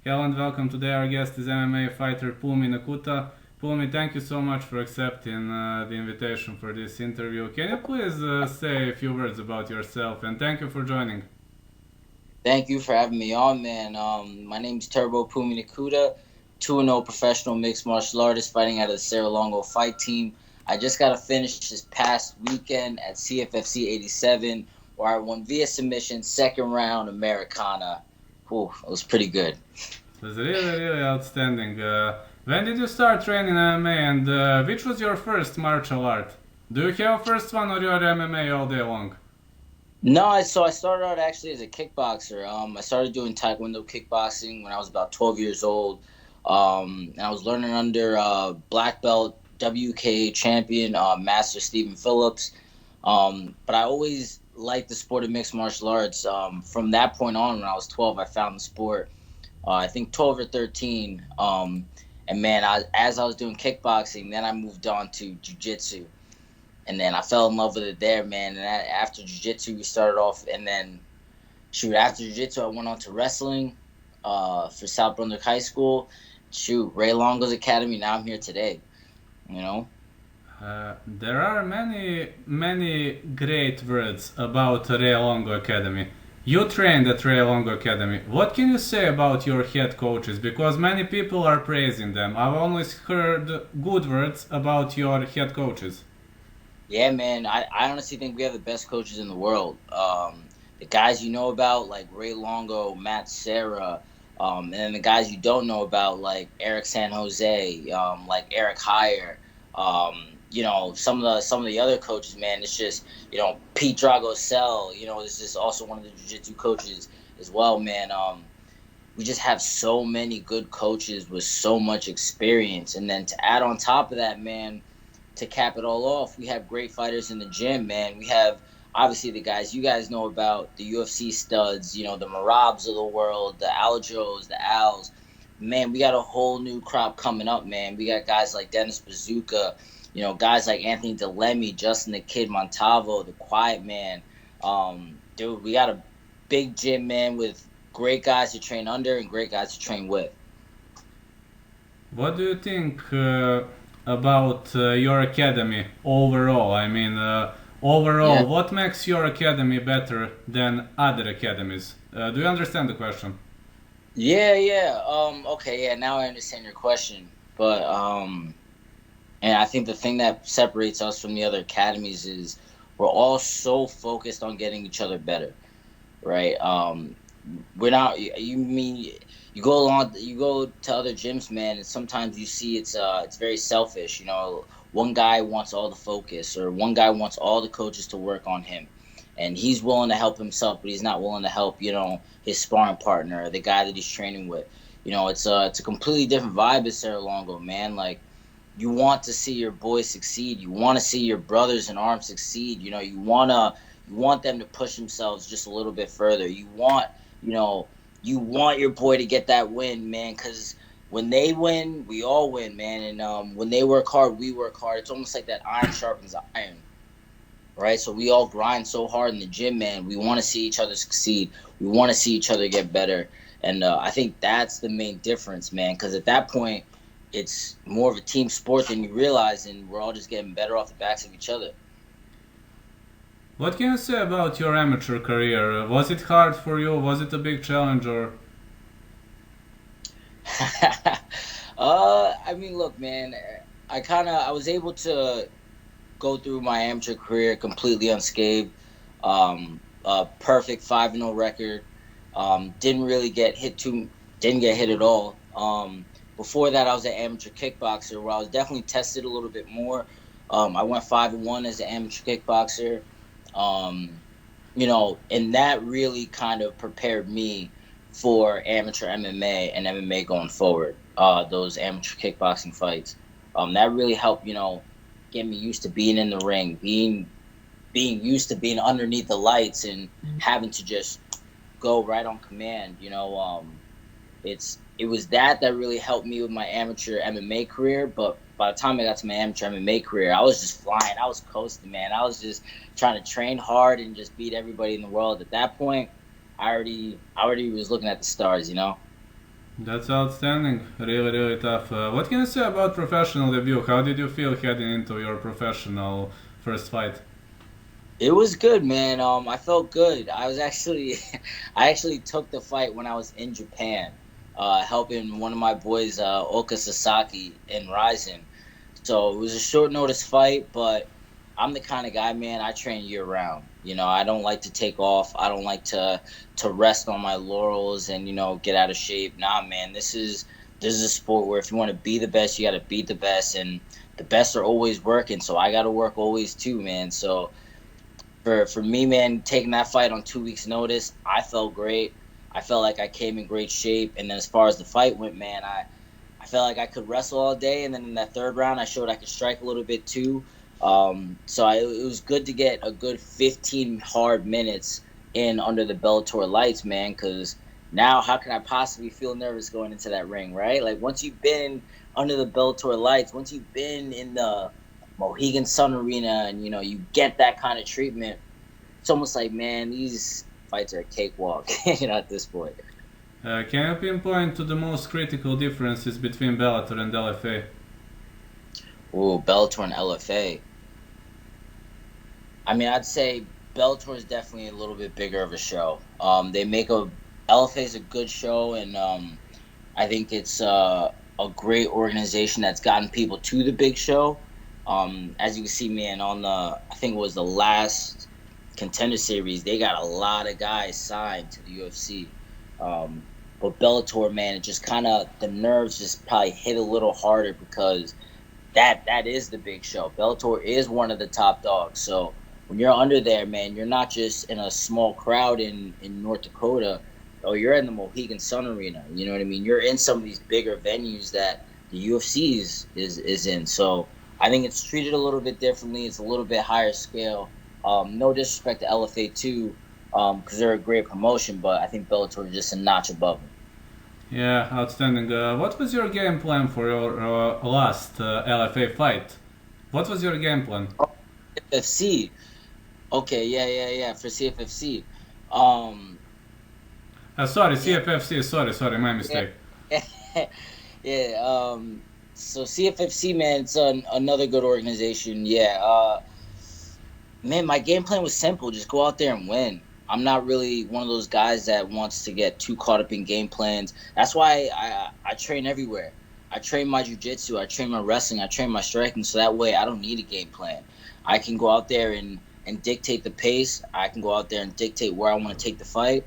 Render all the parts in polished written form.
Hello and welcome. Today our guest is MMA fighter Phumi Nkuta. Phumi, thank you so much for accepting the invitation for this interview. Can you please say a few words about yourself, and thank you for joining? Thank you for having me on, man. My name's Turbo Phumi Nkuta, 2-0 professional mixed martial artist fighting out of the Cerro Longo fight team. I just got to finish this past weekend at CFFC 87, where I won via submission, second round Americana. Whew, it was pretty good. It was really outstanding. When did you start training MMA, and which was your first martial art? Do you have a first one, or you're MMA all day long? No, I started out actually as a kickboxer. I started doing Taekwondo kickboxing when I was about 12 years old. And I was learning under black belt WK champion Master Stephen Phillips. But I always liked the sport of mixed martial arts. From that point on, when I was 12, I found the sport. I think 12 or 13. And man, as I was doing kickboxing, then I moved on to jujitsu, and then I fell in love with it there, man. And after jiu-jitsu, we started off, and then shoot, after jiu-jitsu, I went on to wrestling for South Brunswick High School. Shoot, Ray Longo's Academy. Now I'm here today. You know. There are many great words about Ray Longo Academy. You trained at Ray Longo Academy. What can you say about your head coaches? Because many people are praising them. I've always heard good words about your head coaches. Yeah, man. I honestly think we have the best coaches in the world. The guys you know about, like Ray Longo, Matt Serra, and then the guys you don't know about, like Eric San Jose, like Eric Heyer. Some of the other coaches, man. It's just Pete Dragosel. This is also one of the jiu-jitsu coaches as well, man. We just have so many good coaches with so much experience, and then to add on top of that, man, to cap it all off, we have great fighters in the gym, man. We have obviously the guys you guys know about, the UFC studs, the Marabs of the world, the Aljos, the Als. Man, we got a whole new crop coming up, man. We got guys like Dennis Bazooka, guys like Anthony DeLemme, Justin the Kid Montavo, the Quiet Man. Dude, we got a big gym, man, with great guys to train under and great guys to train with. What do you think about your academy overall? I mean, overall, Yeah. what makes your academy better than other academies? Do you understand the question? Yeah, yeah. Okay, yeah, now I understand your question. But and I think the thing that separates us from the other academies is we're all so focused on getting each other better, right? We're not. You mean you go to other gyms, man, and sometimes you see it's very selfish. One guy wants all the focus, or one guy wants all the coaches to work on him, and he's willing to help himself, but he's not willing to help his sparring partner, or the guy that he's training with. It's a completely different vibe at Cerro Longo, man. Like, you want to see your boys succeed. You want to see your brothers in arms succeed. You want them to push themselves just a little bit further. You know, you want your boy to get that win, man, because when they win, we all win, man. And when they work hard, we work hard. It's almost like that iron sharpens iron, right? So we all grind so hard in the gym, man. We want to see each other succeed. We want to see each other get better. And I think that's the main difference, man, because at that point, it's more of a team sport than you realize, and we're all just getting better off the backs of each other. What can you say about your amateur career? Was it hard for you? Was it a big challenge, or I mean, look, man, I was able to go through my amateur career completely unscathed. A perfect 5-0 record. Didn't really didn't get hit at all. Before that, I was an amateur kickboxer where I was definitely tested a little bit more. I went 5-1 as an amateur kickboxer. Um, and that really kind of prepared me for amateur MMA and MMA going forward. Those amateur kickboxing fights. That really helped, get me used to being in the ring, being used to being underneath the lights and having to just go right on command. It was that really helped me with my amateur MMA career. But by the time I got to my amateur MMA career, I was just flying. I was coasting, man. I was just trying to train hard and just beat everybody in the world. At that point, I already was looking at the stars. That's outstanding. Really, really tough. What can you say about professional debut? How did you feel heading into your professional first fight? It was good, man. I felt good. I was actually, I actually took the fight when I was in Japan, helping one of my boys, Oka Sasaki, in Rising. So it was a short notice fight, but I'm the kind of guy, man. I train year round. I don't like to take off. I don't like to rest on my laurels and get out of shape. Nah, man. This is a sport where if you want to be the best, you got to beat the best, and the best are always working. So I got to work always too, man. So for me, man, taking that fight on 2 weeks' notice, I felt great. I felt like I came in great shape, and then as far as the fight went, man, I felt like I could wrestle all day, and then in that third round, I showed I could strike a little bit too. It was good to get a good 15 hard minutes in under the Bellator lights, man. Because now, how can I possibly feel nervous going into that ring, right? Like once you've been under the Bellator lights, once you've been in the Mohegan Sun Arena, and you get that kind of treatment, it's almost like, man, these fights are a cakewalk, at this point. Can you pinpoint to the most critical differences between Bellator and LFA? Ooh, Bellator and LFA. I mean, I'd say Bellator is definitely a little bit bigger of a show. They make a LFA is a good show, and I think it's a great organization that's gotten people to the big show. As you can see, man, on the I think it was the last Contender Series, they got a lot of guys signed to the UFC. But Bellator, man, it just kind of the nerves just probably hit a little harder because that is the big show. Bellator is one of the top dogs. So when you're under there, man, you're not just in a small crowd in North Dakota. Oh, you're in the Mohegan Sun Arena. You know what I mean? You're in some of these bigger venues that the UFC is in. So I think it's treated a little bit differently. It's a little bit higher scale. No disrespect to LFA too, because they're a great promotion, but I think Bellator is just a notch above them. Yeah, outstanding. What was your game plan for your last LFA fight? What was your game plan? CFFC. Okay, yeah. For CFFC. Um, Sorry, yeah, CFFC. Sorry, my mistake. yeah, yeah. So CFFC, man, it's another good organization. Yeah. Man, my game plan was simple: just go out there and win. I'm not really one of those guys that wants to get too caught up in game plans. That's why I train everywhere. I train my jujitsu, I train my wrestling, I train my striking, so that way I don't need a game plan. I can go out there and dictate the pace. I can go out there and dictate where I want to take the fight.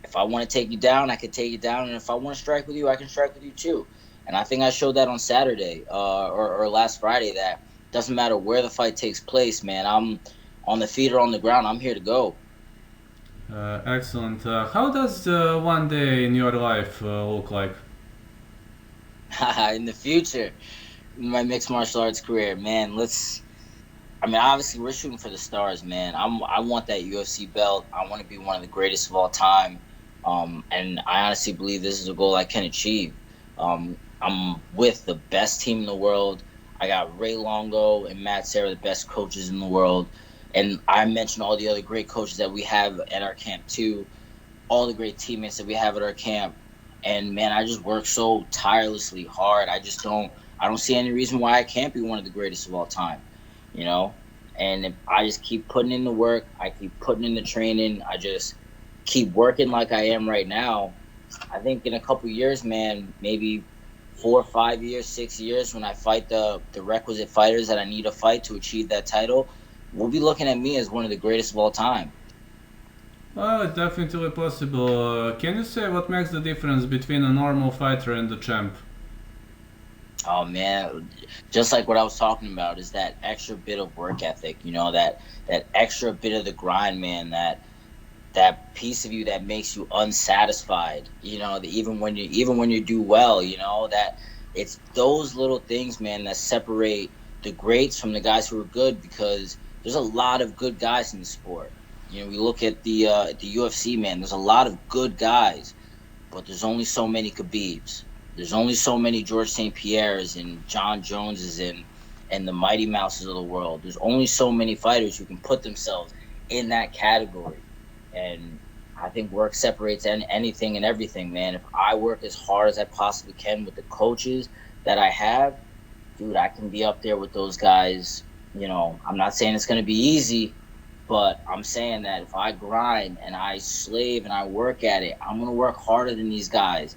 If I want to take you down, I can take you down, and if I want to strike with you, I can strike with you too. And I think I showed that on Saturday or last Friday that doesn't matter where the fight takes place, man. I'm on the feet or on the ground. I'm here to go. Excellent. How does one day in your life look like? In the future, my mixed martial arts career, man. I mean, obviously, we're shooting for the stars, man. I want that UFC belt. I want to be one of the greatest of all time. And I honestly believe this is a goal I can achieve. I'm with the best team in the world. I got Ray Longo and Matt Serra, the best coaches in the world. And I mentioned all the other great coaches that we have at our camp too, all the great teammates that we have at our camp. And man, I just work so tirelessly hard. I don't see any reason why I can't be one of the greatest of all time, you know? And if I just keep putting in the work, I keep putting in the training, I just keep working like I am right now. I think in a couple years, man, maybe 4 or 5 years, 6 years, when I fight the requisite fighters that I need to fight to achieve that title, we'll be looking at me as one of the greatest of all time. Well, it's definitely possible. Can you say what makes the difference between a normal fighter and the champ? Oh man, just like what I was talking about is that extra bit of work ethic, that extra bit of the grind, man, that piece of you that makes you unsatisfied, that even when you do well, that it's those little things, man, that separate the greats from the guys who are good, because there's a lot of good guys in the sport. We look at the UFC, man. There's a lot of good guys, but there's only so many Khabibs. There's only so many George St. Pierre's and John Joneses and the Mighty Mouses of the world. There's only so many fighters who can put themselves in that category. And I think work separates anything and everything, man. If I work as hard as I possibly can with the coaches that I have, dude, I can be up there with those guys. I'm not saying it's going to be easy, but I'm saying that if I grind and I slave and I work at it, I'm going to work harder than these guys.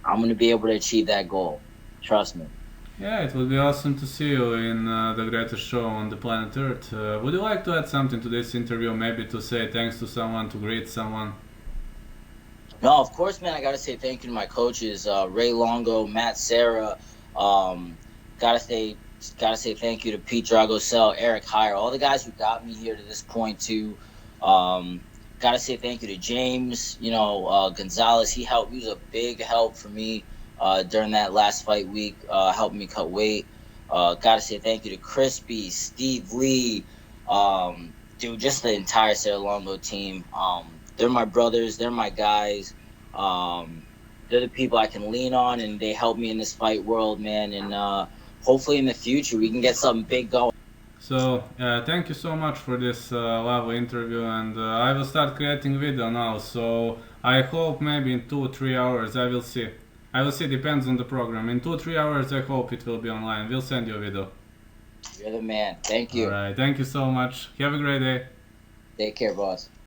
I'm going to be able to achieve that goal. Trust me. Yeah, it would be awesome to see you in the greatest show on the planet Earth. Would you like to add something to this interview? Maybe to say thanks to someone, to greet someone? No, of course, man. I got to say thank you to my coaches, Ray Longo, Matt Serra. Um, gotta say, gotta say thank you to Pete Dragosel, Eric Heyer, all the guys who got me here to this point too. Gotta say thank you to James. Gonzalez. He helped. He was a big help for me during that last fight week. Helped me cut weight. Gotta say thank you to Crispy, Steve Lee, dude, just the entire Serra Longo team. They're my brothers. They're my guys. They're the people I can lean on, and they help me in this fight world, man. And hopefully in the future we can get something big going. So, thank you so much for this lovely interview, and I will start creating video now. So, I hope maybe in 2-3 hours I will see. I will see, depends on the program. In 2-3 hours, I hope it will be online. We'll send you a video. You're the man. Thank you. Alright, thank you so much. Have a great day. Take care, boss.